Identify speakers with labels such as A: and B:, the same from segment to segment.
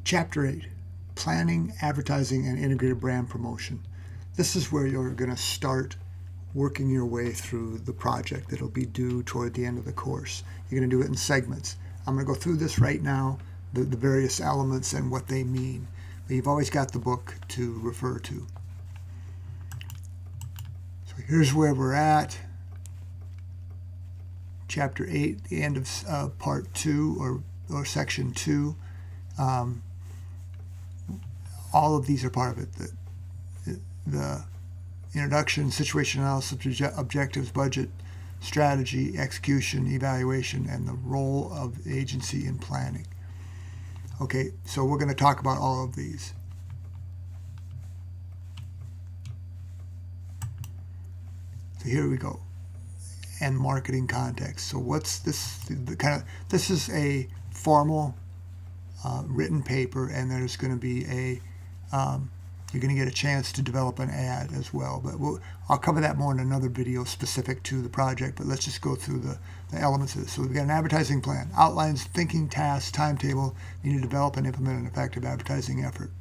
A: Chapter 8, Planning, Advertising, and Integrated Brand Promotion. This is where you're going to start working your way through the project that'll be due toward the end of the course. You're going to do it in segments. I'm going to go through this right now, the various elements and what they mean. But you've always got the book to refer to. So here's where we're at. Chapter 8, the end of part 2 or section 2. All of these are part of it. The introduction, situation analysis, objectives, budget, strategy, execution, evaluation, and the role of the agency in planning. Okay, so we're going to talk about all of these. So here we go. And marketing context. So what's this? This is a formal written paper, and there's going to be you're going to get a chance to develop an ad as well. But I'll cover that more in another video specific to the project, but let's just go through the elements of this. So we've got an advertising plan. Outlines thinking, tasks, timetable. You need to develop and implement an effective advertising effort.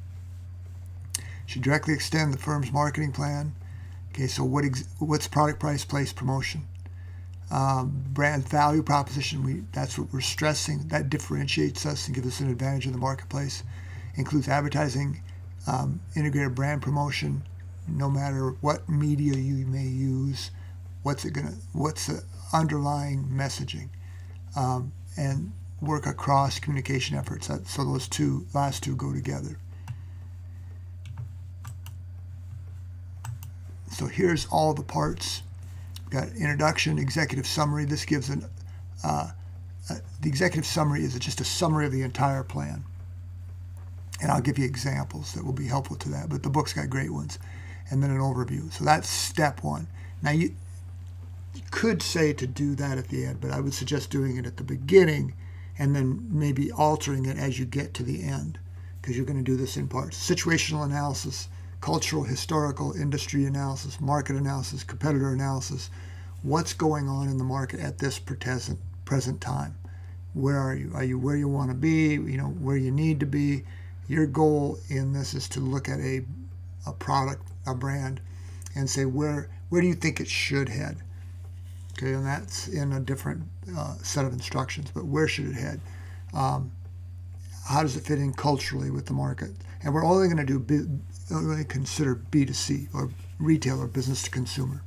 A: Should directly extend the firm's marketing plan. Okay, so what's product, price, place, promotion? Brand value proposition, that's what we're stressing. That differentiates us and gives us an advantage in the marketplace. Includes advertising, integrated brand promotion, no matter what media you may use. What's the underlying messaging, and work across communication efforts. So those last two go together. So here's all the parts. We've got introduction, executive summary. This gives the executive summary is just a summary of the entire plan. And I'll give you examples that will be helpful to that, but the book's got great ones. And then an overview. So that's step one. Now you could say to do that at the end, but I would suggest doing it at the beginning and then maybe altering it as you get to the end, because you're going to do this in parts. Situational analysis, cultural, historical, industry analysis, market analysis, competitor analysis. What's going on in the market at this present time? Where are you? Are you where you want to be? Where you need to be? Your goal in this is to look at a product, a brand, and say where do you think it should head? Okay, and that's in a different set of instructions. But where should it head? How does it fit in culturally with the market? And we're only going to only consider B2C or retail or business to consumer.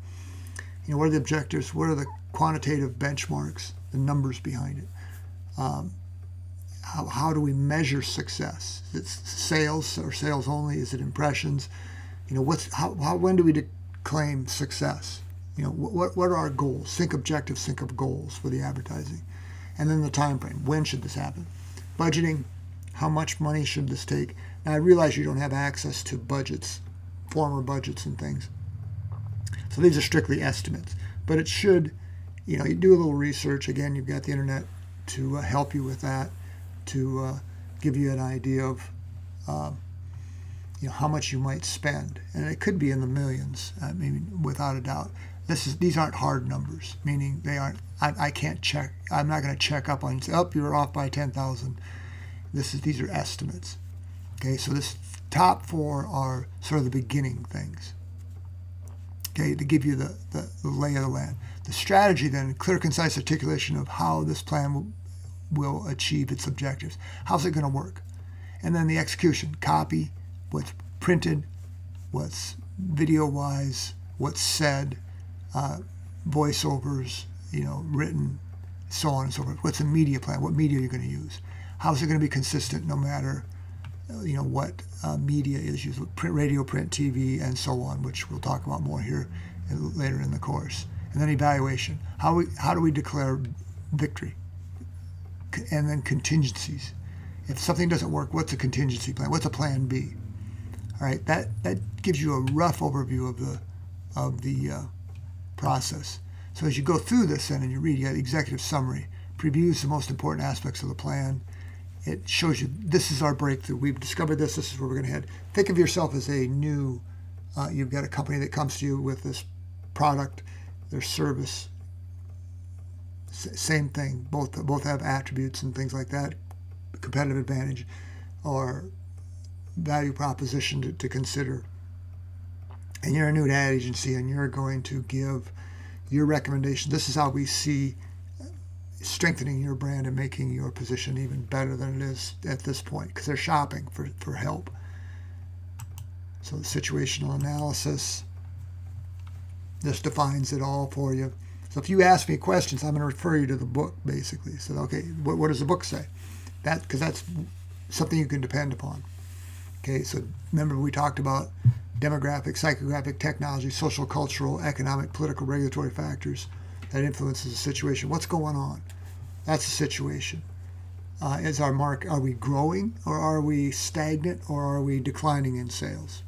A: What are the objectives? What are the quantitative benchmarks? The numbers behind it. How do we measure success? Is it sales or sales only? Is it impressions? When do we claim success? What are our goals? Think objectives, think of goals for the advertising. And then the time frame. When should this happen? Budgeting. How much money should this take? Now I realize you don't have access to budgets, former budgets and things. So these are strictly estimates. But it should, you do a little research. Again, you've got the internet to help you with that, to give you an idea of how much you might spend, and it could be in the millions. Without a doubt. These aren't hard numbers, meaning they aren't. I can't check. I'm not going to check up on. Say, you're off by 10,000. These are estimates. Okay, so this top 4 are sort of the beginning things. Okay, to give you the lay of the land. The strategy then, clear, concise articulation of how this plan will achieve its objectives. How's it going to work? And then the execution, copy, what's printed, what's video-wise, what's said, voiceovers, written, so on and so forth. What's the media plan? What media are you going to use? How's it going to be consistent no matter, what media is used, print, radio, print, TV, and so on, which we'll talk about more here later in the course. And then evaluation. How do we declare victory? And then contingencies. If something doesn't work, what's a contingency plan? What's a plan B? All right, that gives you a rough overview of the process. So as you go through this and you read, you got the executive summary, previews the most important aspects of the plan. It shows you this is our breakthrough. We've discovered this. This is where we're going to head. Think of yourself as a new. You've got a company that comes to you with this product, their service. Same thing. Both have attributes and things like that. Competitive advantage. or value proposition to consider, and you're a new ad agency and you're going to give your recommendation, this is how we see strengthening your brand and making your position even better than it is at this point, because they're shopping for help. So the situational analysis, this defines it all for you. So if you ask me questions, I'm going to refer you to the book, basically. So, okay, what does the book say? Because that's something you can depend upon. Okay, so remember we talked about demographic, psychographic, technology, social, cultural, economic, political, regulatory factors that influences the situation. What's going on? That's the situation. Is our market, are we growing, or are we stagnant, or are we declining in sales?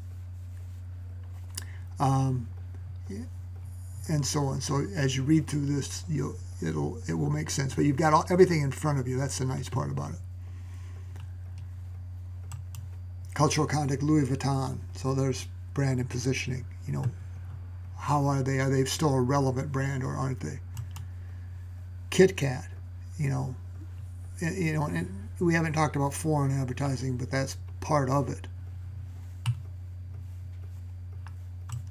A: And so on. So as you read through this, it will make sense. But you've got everything in front of you. That's the nice part about it. Cultural context, Louis Vuitton. So there's brand and positioning. How are they? Are they still a relevant brand, or aren't they? Kit Kat. And we haven't talked about foreign advertising, but that's part of it.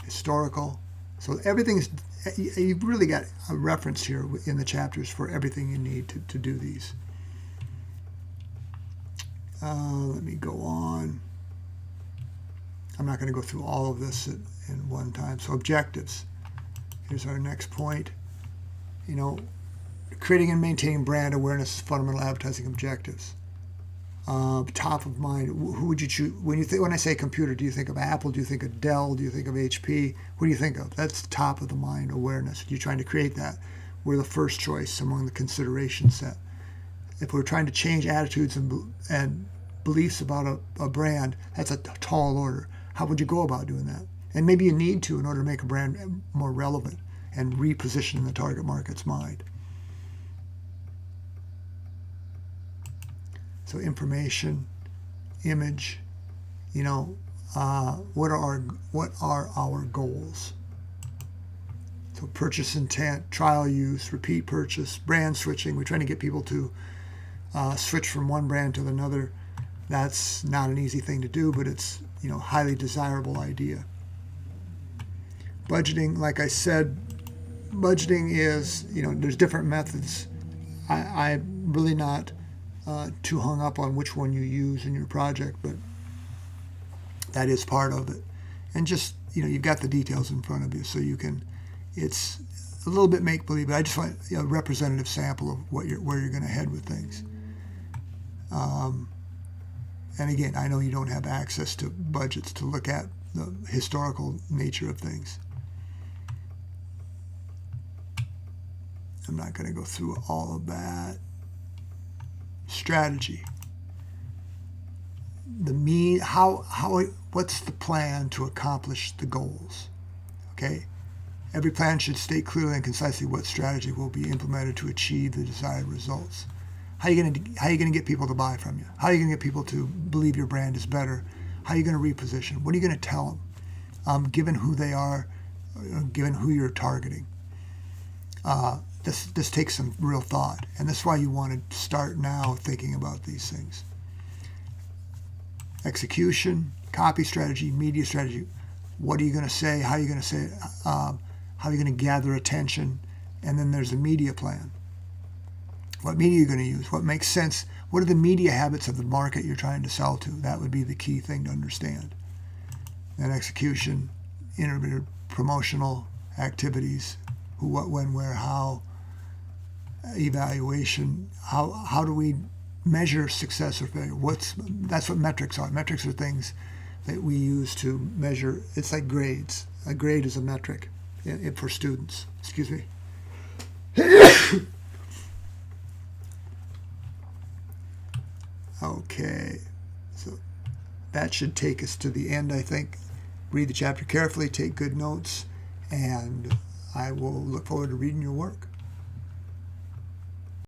A: Historical. So everything's, you've really got a reference here in the chapters for everything you need to do these. Let me go on. I'm not going to go through all of this in one time. So objectives. Here's our next point. Creating and maintaining brand awareness is fundamental advertising objectives. Top of mind, who would you choose? When I say computer, do you think of Apple? Do you think of Dell? Do you think of HP? What do you think of? That's top of the mind awareness. You're trying to create that. We're the first choice among the consideration set. If we're trying to change attitudes and beliefs about a brand, that's a tall order. How would you go about doing that? And maybe you need to in order to make a brand more relevant and reposition in the target market's mind. So information, image, what are our goals? So purchase intent, trial use, repeat purchase, brand switching. We're trying to get people to switch from one brand to another. That's not an easy thing to do, but it's highly desirable idea. Budgeting, like I said, budgeting is there's different methods. I'm really not too hung up on which one you use in your project, but that is part of it. And just you've got the details in front of you, so you can. It's a little bit make believe, but I just want a representative sample of where you're going to head with things. And again, I know you don't have access to budgets to look at the historical nature of things. I'm not going to go through all of that. Strategy. What's the plan to accomplish the goals? Okay. Every plan should state clearly and concisely what strategy will be implemented to achieve the desired results. How are you going to get people to buy from you? How are you going to get people to believe your brand is better? How are you going to reposition? What are you going to tell them? Given who they are, given who you're targeting. This takes some real thought, and that's why you want to start now thinking about these things. Execution, copy strategy, media strategy. What are you going to say? How are you going to say it? How are you going to gather attention? And then there's a media plan. What media are you going to use? What makes sense? What are the media habits of the market you're trying to sell to? That would be the key thing to understand. And execution, intermittent promotional activities, who, what, when, where, how, evaluation, how do we measure success or failure? That's what metrics are. Metrics are things that we use to measure. It's like grades. A grade is a metric for students. Excuse me. Okay, so that should take us to the end, I think. Read the chapter carefully, take good notes, and I will look forward to reading your work.